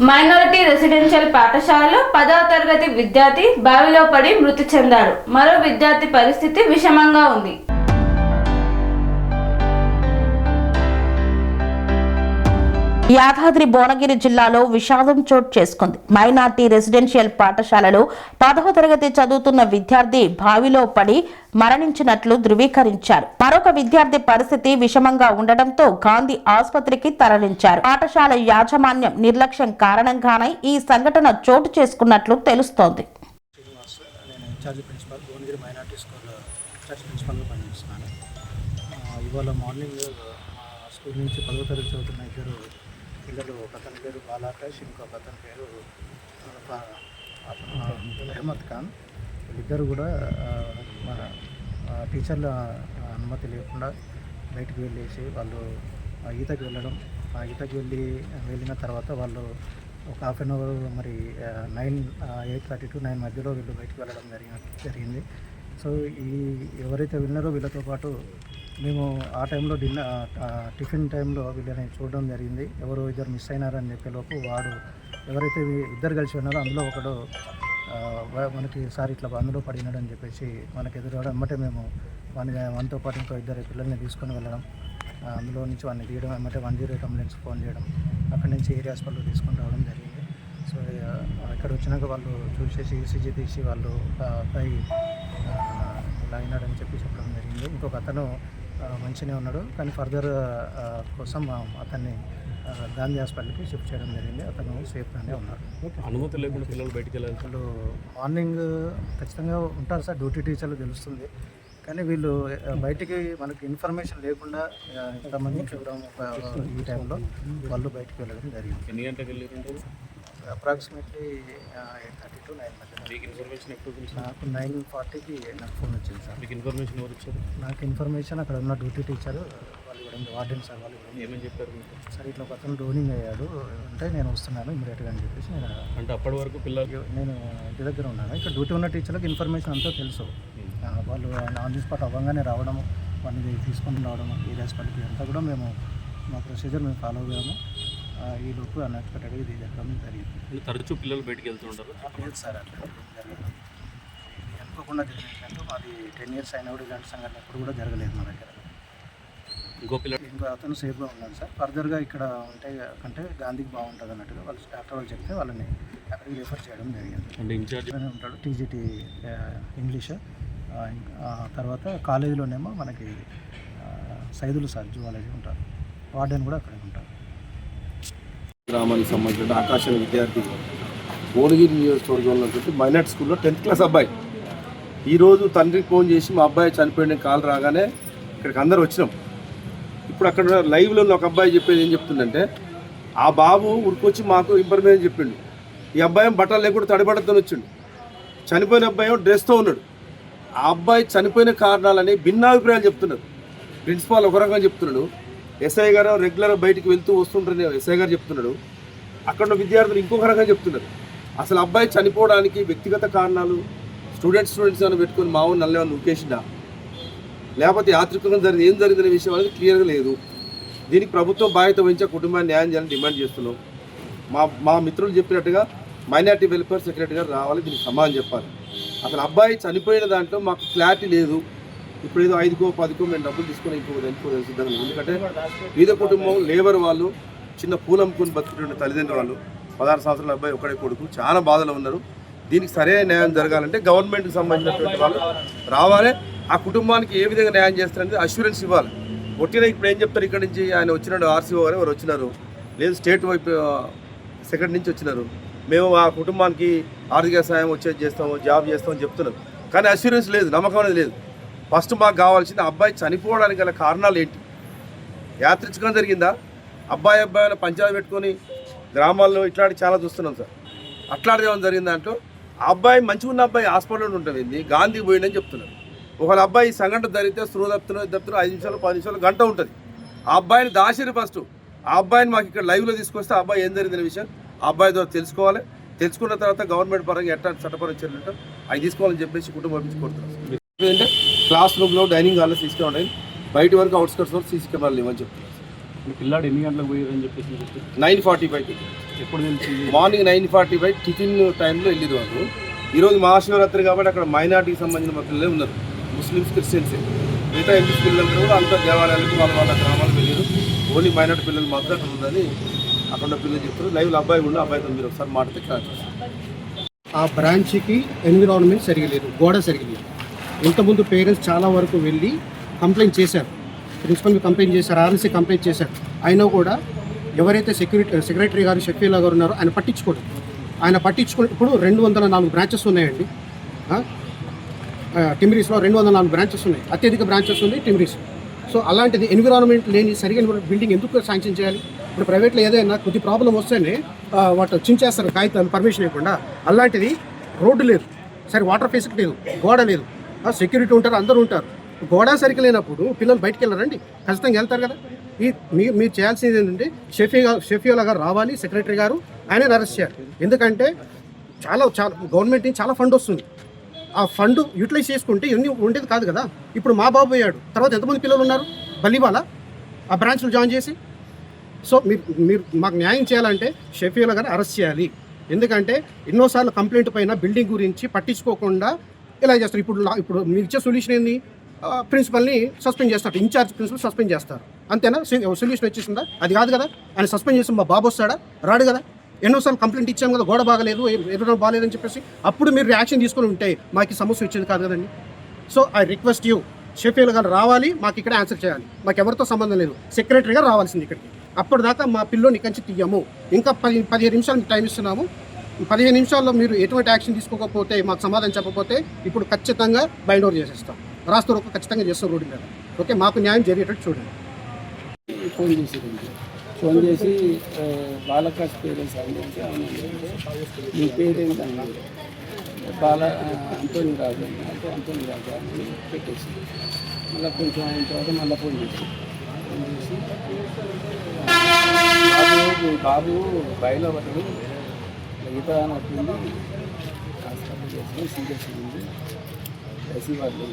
Minority residential పాఠశాలలో 10వ తరగతి విద్యార్థి బావిలో పడి మృతి చెందాడు. మరో విద్యార్థి పరిస్థితి విషమంగా ఉంది. యాదాద్రి భువనగిరి జిల్లాలో విషాదం చోటు చేసుకుంది. మైనార్టీ రెసిడెన్షియల్ పాఠశాలలో 10వ తరగతి చదువుతున్న విద్యార్థి బావిలో పడి మరణించినట్లు ధృవీకరించారు. మరొక విద్యార్థి పరిస్థితి విషమంగా ఉండడంతో గాంధీ ఆసుపత్రికి తరలించారు. పాఠశాల యాజమాన్యం నిర్లక్ష్యం కారణంగానే ఈ సంఘటన చోటు చేసుకున్నట్లు తెలుస్తోంది. ఇవాళ మార్నింగ్ స్కూల్ నుంచి 10వ తరగతి చదువుతున్న ఇద్దరు పిల్లలు, ఒక అతని పేరు బాలాకాష్, ఇంకొక అతని పేరు అహ్మద్ ఖాన్. వీళ్ళిద్దరు కూడా టీచర్ల అనుమతి లేకుండా బయటకు వెళ్ళేసి వాళ్ళు ఈతకి వెళ్ళడం, ఈతకి వెళ్ళిన తర్వాత వాళ్ళు ఒక హాఫ్ అన్ అవర్ మరి 8:30 to 9 మధ్యలో వీళ్ళు బయటకు వెళ్ళడం జరిగింది. సో ఎవరైతే వెళ్ళినారో వీళ్ళతో పాటు మేము ఆ టైంలో టిఫిన్ టైంలో వీళ్ళని చూడడం జరిగింది. ఎవరు ఇద్దరు మిస్ అయినారని చెప్పేలోపు వాడు ఎవరైతే ఇద్దరు కలిసి ఉన్నారో అందులో ఒకడు మనకి సార్ ఇట్లా అందులో పడినాడని చెప్పేసి మనకి ఎదురవడం, వెంబటే మేము మనతో పాటు ఇంకో ఇద్దరు పిల్లల్ని తీసుకొని వెళ్ళడం, అందులో నుంచి వాడిని తీయడం, వెంబటే 108 అంబులెన్స్ ఫోన్ చేయడం, అక్కడి నుంచి ఏరియా హాస్పిటల్ తీసుకొని రావడం జరిగింది. సో ఇక్కడ వచ్చినాక వాళ్ళు చూసేసి ఈసీజీ తీసి వాళ్ళు అబ్బాయి ఇలా అయినాడని చెప్పడం జరిగింది. ఇంకొక అతను మంచిగానే ఉన్నాడు, కానీ ఫర్దర్ కోసం అతన్ని గాంధీ హాస్పిటల్కి షిఫ్ట్ చేయడం జరిగింది. అతను సేఫ్గానే ఉన్నాడు. అనుమతి లేకుండా పిల్లలు బయటికి వెళ్ళాలి. వాళ్ళు మార్నింగ్ ఖచ్చితంగా ఉంటారు సార్, డ్యూటీ టీచర్లు తెలుస్తుంది, కానీ వీళ్ళు బయటికి మనకి ఇన్ఫర్మేషన్ లేకుండా ఎంతమంది చూడడం ఈ టైంలో వాళ్ళు బయటికి వెళ్ళడం జరిగింది. ఎన్ని గంటలకు వెళ్ళారు? అప్రాక్సిమేట్లీ 8:30 to 9 మధ్య. మీకు ఇన్ఫర్మేషన్ ఎప్పుడు తెలుసు? నాకు 9:40కి నాకు ఫోన్ వచ్చింది సార్. మీకు ఇన్ఫర్మేషన్ ఎవరు ఇచ్చారు? నాకు ఇన్ఫర్మేషన్ అక్కడ ఉన్న డ్యూటీ టీచర్ వాళ్ళు ఇవ్వడం, వార్డెన్ సార్ వాళ్ళు ఏమని చెప్పారు మీకు? సార్ ఇట్లా ఒక అతను డ్రోనింగ్ అయ్యాడు అంటే నేను వస్తున్నాను ఇమీడియట్గా అని చెప్పేసి అంటే అప్పటి వరకు పిల్లలు నేను ఇంటి దగ్గర ఉన్నాను. ఇక్కడ డ్యూటీ ఉన్న టీచర్లకు ఇన్ఫర్మేషన్ అంతా తెలుసు. వాళ్ళు ఆన్ ది స్పాట్ అవ్వగానే రావడము, వాళ్ళని తీసుకొని రావడము ఏరియా హాస్పిటల్కి అంతా కూడా మేము మా ప్రొసీజర్ మేము ఫాలో అయ్యాము. ఈ లోపు అన్ఎక్స్పెక్టెడ్గా ఇది జరగడం జరిగింది. తరచూ పిల్లలు బయటికి వెళ్తుంటారు? లేదు సార్, అట్లా జరగదు. అనుకోకుండా జరిగినట్టు మాది 10 years అయినా కూడా ఇలాంటి సంఘటన ఎప్పుడు కూడా జరగలేదు మా దగ్గర. ఇంకో అతను సేఫ్గా ఉన్నాడు సార్. ఫర్దర్గా ఇక్కడ ఉంటే కంటే గాంధీకి బాగుంటుంది అన్నట్టుగా వాళ్ళు డాక్టర్ వాళ్ళు చెప్తే వాళ్ళని అక్కడికి రిఫర్ చేయడం జరిగింది. అంటే ఇన్ఛార్జ్ ఉంటాడు టీజీటీ ఇంగ్లీష్. తర్వాత కాలేజీలోనేమో మనకి సైదులు సార్ జువాలజీ ఉంటారు, వార్డెన్ కూడా అక్కడే ఉంటారు. గ్రామానికి సంబంధించిన ఆకాశ విద్యార్థి భువనగిరి నియోజకవర్గంలో మైనార్టీ స్కూల్లో 10th క్లాస్ అబ్బాయి. ఈరోజు తండ్రికి ఫోన్ చేసి మా అబ్బాయి చనిపోయిన కాల్ రాగానే ఇక్కడికి అందరూ వచ్చినాం. ఇప్పుడు అక్కడ లైవ్లో ఉన్న ఒక అబ్బాయి చెప్పేది ఏం చెప్తుందంటే, ఆ బాబు ఉరికొచ్చి మాకు ఇన్ఫర్మేషన్ చెప్పిండు, ఈ అబ్బాయి బట్టలు లేకుండా తడిబట్టతో వచ్చిండు, చనిపోయిన అబ్బాయి డ్రెస్తో ఉన్నాడు. ఆ అబ్బాయి చనిపోయిన కారణాలని భిన్నాభిప్రాయాలు చెప్తున్నారు. ప్రిన్సిపాల్ ఒక రకంగా చెప్తున్నాడు, ఎస్ఐ గారు రెగ్యులర్గా బయటికి వెళ్తూ వస్తుంటారని ఎస్ఐ గారు చెప్తున్నాడు, అక్కడ ఉన్న విద్యార్థులు ఇంకొక రకంగా చెప్తున్నారు. అసలు అబ్బాయి చనిపోవడానికి వ్యక్తిగత కారణాలు స్టూడెంట్స్ అని పెట్టుకొని మా ఊరు నల్లేమని ఉకేసిందా, లేకపోతే యాత్రికంగా ఏం జరిగిందనే విషయం అనేది క్లియర్గా లేదు. దీనికి ప్రభుత్వం బాధ్యత వహించే కుటుంబాన్ని న్యాయం చేయాలని డిమాండ్ చేస్తున్నాం. మా మిత్రులు చెప్పినట్టుగా మైనార్టీ వెల్ఫేర్ సెక్రటరీ గారు రావాలి, దీనికి సమాధానం చెప్పాలి. అసలు అబ్బాయి చనిపోయిన దాంట్లో మాకు క్లారిటీ లేదు. ఇప్పుడు ఏదో 5కో 10కో మేము డబ్బులు తీసుకొని ఇంకో సిద్ధంగా. ఎందుకంటే పేద కుటుంబం, లేబర్ వాళ్ళు, చిన్న పూలమ్ముకొని బతుకుతున్న తల్లిదండ్రులు వాళ్ళు, 16 సంవత్సరాల అబ్బాయి ఒకడే కొడుకు, చాలా బాధలో ఉన్నారు. దీనికి సరైన న్యాయం జరగాలంటే గవర్నమెంట్కి సంబంధించినటువంటి వాళ్ళు రావాలి, ఆ కుటుంబానికి ఏ విధంగా న్యాయం చేస్తారనేది అష్యూరెన్స్ ఇవ్వాలి. ఒట్టిన ఇప్పుడు ఏం చెప్తారు, ఇక్కడ నుంచి ఆయన వచ్చినాడు, ఆర్సీఓ గారు ఎవరు వచ్చినారు, లేదు స్టేట్ వైపు సెక్రటరీ నుంచి వచ్చినారు, మేము ఆ కుటుంబానికి ఆర్థిక సాయం వచ్చేది చేస్తాము, జాబ్ చేస్తామని చెప్తున్నారు, కానీ అష్యూరెన్స్ లేదు, నమ్మకం అనేది లేదు. ఫస్ట్ మాకు కావాల్సింది అబ్బాయి చనిపోవడానికి గల కారణాలు ఏంటి, యాత్రికంగా జరిగిందా, అబ్బాయిల పంచాయతీ పెట్టుకొని గ్రామాల్లో ఇట్లాంటి చాలా చూస్తున్నాం సార్. అట్లాంటిది ఏమైనా జరిగింది దాంట్లో ఆ అబ్బాయి మంచిగా ఉన్న అబ్బాయి హాస్పిటల్లో ఉంటుంది, గాంధీకి పోయిందని చెప్తున్నారు. ఒకవేళ అబ్బాయి సంఘటన జరిగితే స్పృహ తప్పుతున్నా 5 నిమిషాలు 10 నిమిషాలు గంట ఉంటుంది. ఆ అబ్బాయిని దాచిరి ఫస్ట్, ఆ అబ్బాయిని మాకు ఇక్కడ లైవ్లో తీసుకొస్తే ఆ అబ్బాయి ఏం జరిగిందనే విషయం ఆ అబ్బాయి ద్వారా తెలుసుకోవాలి. తెలుసుకున్న తర్వాత గవర్నమెంట్ పరంగా ఎట్లాంటి చట్టపరం చర్యలు అవి తీసుకోవాలని చెప్పేసి కుటుంబం పంపించుకుంటున్నారు. ఏంటంటే క్లాస్ రూమ్లో, డైనింగ్ హాల్లో సీసీ కెమెరా, బయట వరకు అవుట్స్కట్స్ వరకు సీసీ కెమెరాలు లేవని చెప్తున్నారు. మీ పిల్లాడు ఎన్ని గంటలకు పోయారని చెప్పేసి 9:45 ఎప్పుడు తెలిసింది? మార్నింగ్ 9:45 టిఫిన్ టైంలో వెళ్ళిరు వాళ్ళు. ఈరోజు మహాశివరాత్రి కాబట్టి అక్కడ మైనార్టీకి సంబంధించిన మా పిల్లలే ఉన్నారు, ముస్లిమ్స్ క్రిస్టియన్సే. మిగతా ఎంపీ పిల్లలందరూ కూడా అంతా దేవాలయాలకు వాళ్ళ గ్రామాలకు వెళ్ళారు. ఓన్లీ మైనార్టీ పిల్లలు మాత్రం అక్కడ ఉందని అక్కడ ఉన్న పిల్లలు చెప్తారు. లైవ్లో అబ్బాయి కూడా అబ్బాయితో మీరు ఒకసారి మాట్లాడితే క్లాస్ చేస్తారు. ఆ బ్రాంచ్కి ఎన్విరాన్మెంట్ సరిగా లేదు, గోడ సరిగా లేదు. ఇంతకుముందు పేరెంట్స్ చాలా వరకు వెళ్ళి కంప్లైంట్ చేశారు, ప్రిన్సిపల్కి కంప్లైంట్ చేశారు, ఆర్ఎన్సీ కంప్లైంట్ చేశారు. అయినా కూడా ఎవరైతే సెక్రటరీ గారు షఫీలా గారు ఉన్నారో ఆయన పట్టించుకోలేదు. ఆయన పట్టించుకుని ఇప్పుడు 204 బ్రాంచెస్ ఉన్నాయండి. టిమ్రీస్లో 204 బ్రాంచెస్ ఉన్నాయి, అత్యధిక బ్రాంచెస్ ఉంది టిమ్రీస్. సో అలాంటిది ఎన్విరాన్మెంట్ లేని సరిగా బిల్డింగ్ ఎందుకు శాంక్షన్ చేయాలి? ఇప్పుడు ప్రైవేట్లో ఏదైనా కొద్ది ప్రాబ్లం వస్తేనే వాటి చించేస్తారు కాగితాలు పర్మిషన్ ఇవ్వకుండా. అలాంటిది రోడ్డు లేదు, సరే వాటర్ ఫెసిలిటీ లేదు, గోడ లేదు, సెక్యూరిటీ ఉంటారు, అందరూ ఉంటారు. గోడ సరిగ్గా లేనప్పుడు పిల్లలు బయటికి వెళ్ళారండి, ఖచ్చితంగా వెళ్తారు కదా. మీరు చేయాల్సింది ఏంటంటే షఫీలా గారు రావాలి, సెక్రటరీ గారు, ఆయన అరెస్ట్ చేయాలి. ఎందుకంటే చాలా గవర్నమెంట్ నుంచి చాలా ఫండ్ వస్తుంది. ఆ ఫండ్ యూటిలైజ్ చేసుకుంటే ఇవన్నీ ఉండేది కాదు కదా. ఇప్పుడు మా బాబు పోయాడు, తర్వాత ఎంతమంది పిల్లలు ఉన్నారు బలివాల ఆ బ్రాంచ్లో జాయిన్ చేసి. సో మీరు మాకు న్యాయం చేయాలంటే షఫీలా గారు అరెస్ట్ చేయాలి. ఎందుకంటే ఎన్నోసార్లు కంప్లైంట్ పైన బిల్డింగ్ గురించి పట్టించుకోకుండా ఇలా చేస్తారు. ఇప్పుడు మీరు ఇచ్చే సొల్యూషన్ ఏంది? ప్రిన్సిపల్ని సస్పెండ్ చేస్తారు, ఇన్ఛార్జ్ ప్రిన్సిపల్ సస్పెండ్ చేస్తారు, అంతేనా? సొల్యూషన్ వచ్చేసిందా? అది కాదు కదా. ఆయన సస్పెండ్ చేసి మా బాబు వస్తాడా? రాడు కదా. ఎన్నోసార్లు కంప్లైంట్ ఇచ్చాం కదా, గోడ బాగలేదు, ఎదురు బాగాలేదని చెప్పేసి. అప్పుడు మీరు రియాక్షన్ తీసుకొని ఉంటే మాకు సమస్య వచ్చేది కాదు కదండి. సో ఐ రిక్వెస్ట్ యూ, షఫీలా గారు రావాలి, మాకు ఇక్కడ ఆన్సర్ చేయాలి. మాకు ఎవరితో సంబంధం లేదు, సెక్రటరీ గారు రావాల్సింది ఇక్కడికి. అప్పటిదాకా మా పిల్లోని కంచి తీయము. ఇంకా 15 నిమిషాలు టైం ఇస్తున్నాము. 15 నిమిషాల్లో మీరు ఎటువంటి యాక్షన్ తీసుకోకపోతే, మాకు సమాధానం చెప్పకపోతే ఇప్పుడు ఖచ్చితంగా బైండ్ ఓవర్ చేసేస్తాం. రాష్ట్ర వరకు ఖచ్చితంగా చేస్తాం రోడ్డు మీద. ఓకే, మాకు న్యాయం జరిగేటట్టు చూడండి. ఫోన్ చేసి బాలకాష్ పేరెంట్స్ అంటే మీ పేరెంట్ అన్నారు, అంతోని రాజు అంటే అంతోని రాజు అని పెట్టేసి మళ్ళీ కొంచెం అయిన తర్వాత మళ్ళీ ఫోన్ చేసి బాబు బయలు పడ్డాడు, ఈత నట్టుంది, హాస్పిటల్ చేసుకుని సీరియస్ ఉంది, ఐసీ వాళ్ళు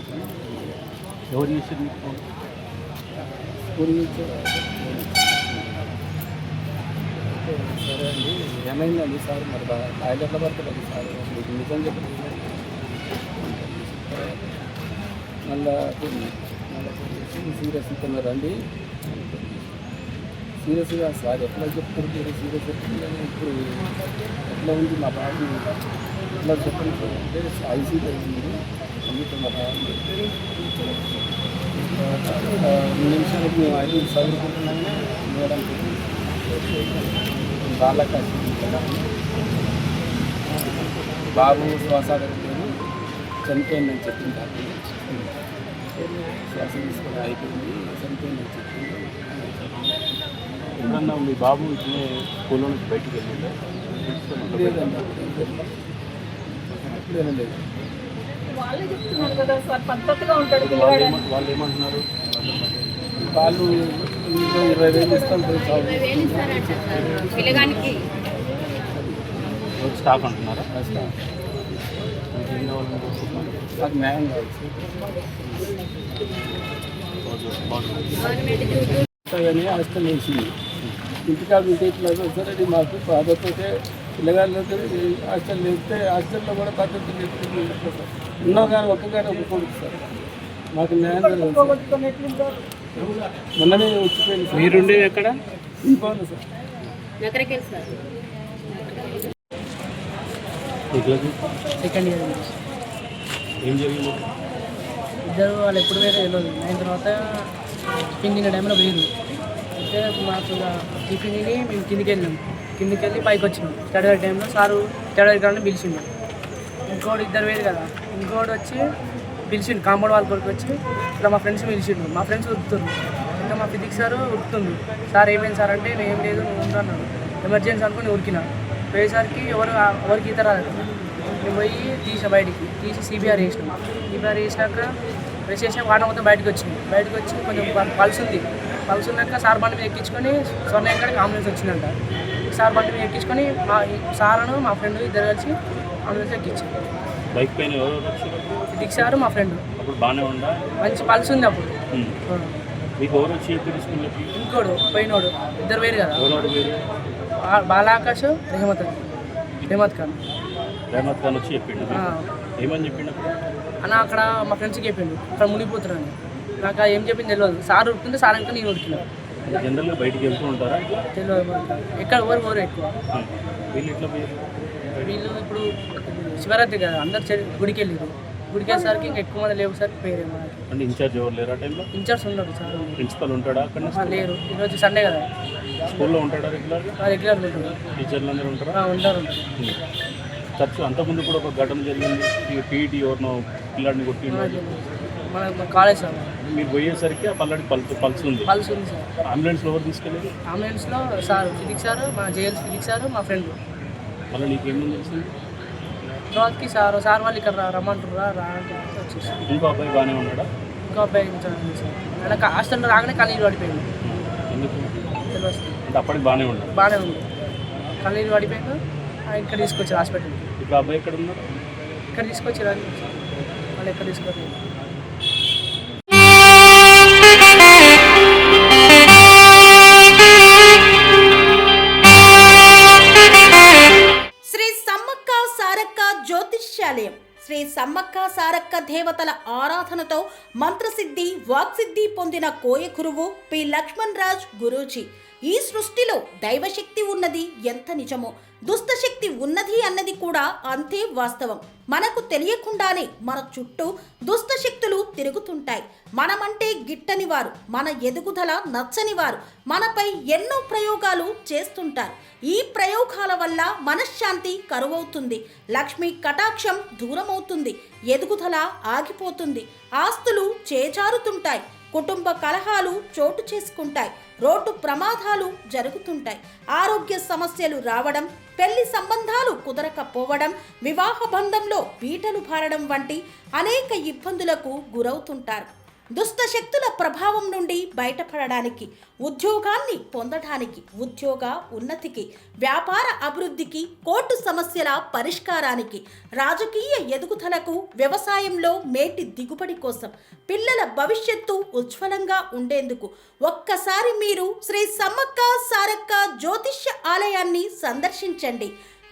ఎవరు చేసారు మీకు ఫోన్? స్కూల్ నుంచి. సరే అండి, ఏమైందండి సార్? మరి ఆయన ఎట్లా పడుతుంది సార్? మీకు నిజం చెప్పండి. మళ్ళీ సీరియస్ ఇస్తున్నారు రండి, సీరియస్గా సార్ ఎట్లా చెప్తారు? మీరు సీరియస్ చెప్తుందని ఇప్పుడు ఎట్లా ఉంది మా బాబు, ఎట్లా చెప్పండి అంటే ఐసీలో ఉంది అందుకే మా బాబు 2 నిమిషాలకు మేము 5 చదువుకుంటున్నామే మేడం బాలకాశ్ బాబు శ్వాసాగలేదు చనిపోయిందని చెప్పింది. కాబట్టి శ్వాస తీసుకొని అయిపోయింది, చనిపోయిందని చెప్పింది. ఎప్పుడన్నా మీ బాబు ఇట్లనే స్కూల్లో నుంచి బయటికి వెళ్ళిందా? లేదండి, లేదు. వాళ్ళే చెప్తున్నారు కదా సార్, పద్ధతిగా ఉంటాడు వాళ్ళు ఏమంటున్నారు? వాళ్ళు 20,000 ఇస్తాం పిల్లగానికి స్టాక్ అంటున్నారా? నాకు న్యాయం కావాలి కానీ హాస్టల్ వేసింది. ఇంటికాడ ఉంటే ఇట్లా సరే అది మాకు పద్ధతి పిల్లగాళ్ళతో హాస్టల్ వేస్తే హాస్టల్లో కూడా పద్ధతి లేదు సార్. ఉన్నా కానీ ఒక్కగానే ఒప్పుకోండి సార్, మాకు న్యాయం జరగదు. మొన్ననే వచ్చిపోయింది సార్. మీరుండేది ఎక్కడ? ఇంకోండి సార్. సెకండ్ ఇయర్ ఏం జరిగింది? ఇద్దరు వాళ్ళు ఎప్పుడు వేరే తెలియదు. అయిన తర్వాత టిఫిన్ తినే టైంలో వేరు అయితే మాకు టిఫిన్ తిని మేము కిందికి వెళ్ళాం. కిందికి వెళ్ళి పైకి వచ్చినాం. స్టడీ టైంలో సారు స్టడీ కానీ పిలిచిండు. ఇంకోటి ఇద్దరు వేరు కదా, ఇంకోటి వచ్చి పిలిచిండు. కాంపౌండ్ వాళ్ళ కొడుకు వచ్చి ఇలా మా ఫ్రెండ్స్ పిలిచిండు. మా ఫ్రెండ్స్ ఉరుకుతుండ్రు. ఇంకా మా ఫిజిక్స్ సారు ఉరుకుతుంది. సార్ ఏమైంది సార్ అంటే నేను ఏం లేదు నువ్వు ఉన్నాను, ఎమర్జెన్సీ అనుకుని ఉరికినా. పోయేసరికి ఎవరికి ఈత రాదు. మేము పోయి బయటికి తీసి సిబిఆర్ వేసినాం. సిబిఆర్ వేసినాక ప్రెస్ చేసిన వాటర్ మొత్తం బయటకు వచ్చింది. బయటకు వచ్చి కొంచెం పల్స్ ఉంది. పల్స్ ఉన్నాక సార్ బండి మీద ఎక్కించుకొని స్వర్ణ ఎక్కడికి అంబులెన్స్ వచ్చిందంట. సార్ బండి మీద ఎక్కించుకొని మా సార్ను మా ఫ్రెండ్ ఇద్దరు కలిసి అంబులెన్స్ ఎక్కించాం. బైక్ పైన ఎవరు? ఫిజిక్స్ సారు మా ఫ్రెండ్. అప్పుడు బాగానే ఉందా? మంచి పల్స్ ఉంది అప్పుడు. మీకు ఎవరు వచ్చి చెప్పారు స్కూల్లోకి? ఇంకోడు పోయినోడు ఇద్దరు వేరు కదా, ఎవరు వేరు? బాలాకాష్ రెహమత్ ఖాన్. రెహమత్ ఖాన్ వచ్చి చెప్పిండు. ఏమని చెప్పిండు అక్కడ? అన్న అక్కడ మా ఫ్రెండ్స్కి చెప్పిండు అక్కడ మునిగిపోతున్నాను. నాకు ఏం చెప్పింది తెలియదు. సార్ ఉడుకుంటే సార్ ఇంకా నేను ఉడికినా. జనరల్గా బయటికి వెళ్తూ ఉంటారా? తెలియదు ఎక్కడ ఎవరు ఎక్కువ. వీళ్ళు ఎట్లా పోయారు? వీళ్ళు ఇప్పుడు శివరాత్రి కదా, అందరు గుడికి వెళ్ళారు. గుడికి వెళ్ళేసరికి ఇంకా ఎక్కువ మంది లేవు సార్ పేరు. అంటే ఇన్ఛార్జ్ ఎవరు లేరు ఆ టైంలో? ఇన్ఛార్జ్ ఉండడు సార్. ప్రిన్సిపల్ ఉంటాడా అక్కడ? లేరు. ఈరోజు సండే కదా. స్కూల్లో ఉంటాడా రెగ్యులర్గా? రెగ్యులర్గా ఉంటాడు. టీచర్లు అందరూ ఉంటారా? ఉంటారు. చర్చ్ అంతకుముందు కూడా ఒక ఘటన జరిగింది, పీఈటీ ఎవరినో పిల్లాడిని కొట్టిండు. మన కాలేజ్ సార్. మీరు పోయేసరికి ఆ పల్లాడి పల్స్ ఉంది సార్. అంబులెన్స్లో ఎవరు తీసుకెళ్ళారు? అంబులెన్స్లో సార్ ఫిజిక్స్ సార్, మా జేఎల్స్ ఫిజిక్స్ సార్, మా ఫ్రెండ్. మళ్ళీ నీకేమేమి తెలిసింది? తర్వాతకి సార్ వాళ్ళు ఇక్కడ రమ్మంటారా అంటే వచ్చేసి. ఇంకో అబ్బాయి బాగానే ఉన్నాడా? ఇంకో అబ్బాయి సార్ ఆయన హాస్టల్లో రాగానే కన్నీళ్ళు పడిపోయాడు. ఎందుకు తెలియదు అంటే అప్పటికి బాగానే ఉన్నాడు? బాగానే ఉంది. కన్నీళ్ళు పడిపోయాడు. ఇక్కడ తీసుకొచ్చారు హాస్పిటల్. ఇప్పుడు అబ్బాయి ఎక్కడ ఉన్నాడు? ఇక్కడ తీసుకొచ్చారు అని వాళ్ళు ఎక్కడ తీసుకొచ్చారు. శ్రీ సమ్మక్క సారక్క జ్యోతిష్యాలయం శ్రీ సమ్మక్క సారక్క దేవతల ఆరాధనతో మంత్రసిద్ధి వాక్సిద్ధి పొందిన కోయకురువు పి లక్ష్మణ్ రాజ్ గురూజీ. ఈ సృష్టిలో దైవశక్తి ఉన్నది ఎంత నిజమో, దుష్టశక్తి ఉన్నది అన్నది కూడా అంతే వాస్తవం. మనకు తెలియకుండానే మన చుట్టూ దుష్టశక్తులు తిరుగుతుంటాయి. మనమంటే గిట్టని వారు, మన ఎదుగుదల నచ్చని వారు మనపై ఎన్నో ప్రయోగాలు చేస్తుంటారు. ఈ ప్రయోగాల వల్ల మనశ్శాంతి కరువవుతుంది, లక్ష్మీ కటాక్షం దూరమవుతుంది, ఎదుగుదల ఆగిపోతుంది, ఆస్తులు చేజారుతుంటాయి, కుటుంబ కలహాలు చోటు చేసుకుంటాయి, రోడ్డు ప్రమాదాలు జరుగుతుంటాయి, ఆరోగ్య సమస్యలు రావడం, పెళ్లి సంబంధాలు కుదరకపోవడం, వివాహ బంధంలో పీటలు భారడం వంటి అనేక ఇబ్బందులకు గురవుతుంటారు. దుష్ట శక్తుల ప్రభావం నుండి బయటపడడానికి, ఉద్యోగాన్ని పొందడానికి, ఉద్యోగ ఉన్నతికి, వ్యాపార అభివృద్ధికి, కోర్టు సమస్యల పరిష్కారానికి, రాజకీయ ఎదుగుదలకు, వ్యవసాయంలో మేటి దిగుబడి కోసం, పిల్లల భవిష్యత్తు ఉజ్వలంగా ఉండేందుకు ఒక్కసారి మీరు శ్రీ సమ్మక్క సారక్క జ్యోతిష్య ఆలయాన్ని సందర్శించండి.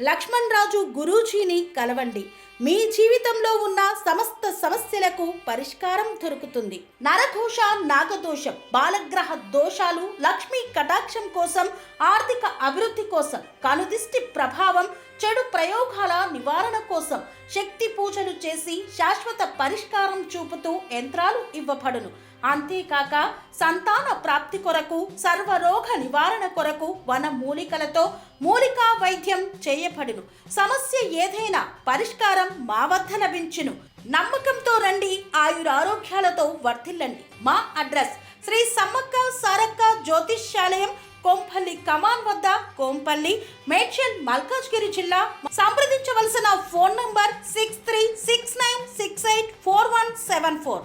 లక్ష్మణ్ రాజు గురూజీని కలవండి. మీ జీవితంలో ఉన్న సమస్త సమస్యలకు పరిష్కారం దొరుకుతుంది. నరఘోష, నాగదోషం, బాలగ్రహ దోషాలు, లక్ష్మీ కటాక్షం కోసం, ఆర్థిక అభివృద్ధి కోసం, కనుదిష్టి ప్రభావం, చెడు ప్రయోగాల నివారణ కోసం శక్తి పూజలు చేసి శాశ్వత పరిష్కారం చూపుతూ యంత్రాలు ఇవ్వబడును. అంతేకాక సంతాన ప్రాప్తి కొరకు, సర్వరోగ నివారణ కొరకు వన మూలికలతో మూలికా వైద్యం చేయబడును. సమస్య ఏదైనా పరిష్కారం మా వద్ద లభించును. నమ్మకంతో రండి, ఆయురారోగ్యాలతో వర్ధిల్లండి. మా అడ్రస్ శ్రీ సమ్మక్క సారక్క జ్యోతిష్యాలయం, కోంపల్లి కమాన్ వద్ద, కోంపల్లి, మేడ్చల్, మల్కాజ్గిరి జిల్లా. సంప్రదించవలసిన ఫోన్ నంబర్ 6369684174.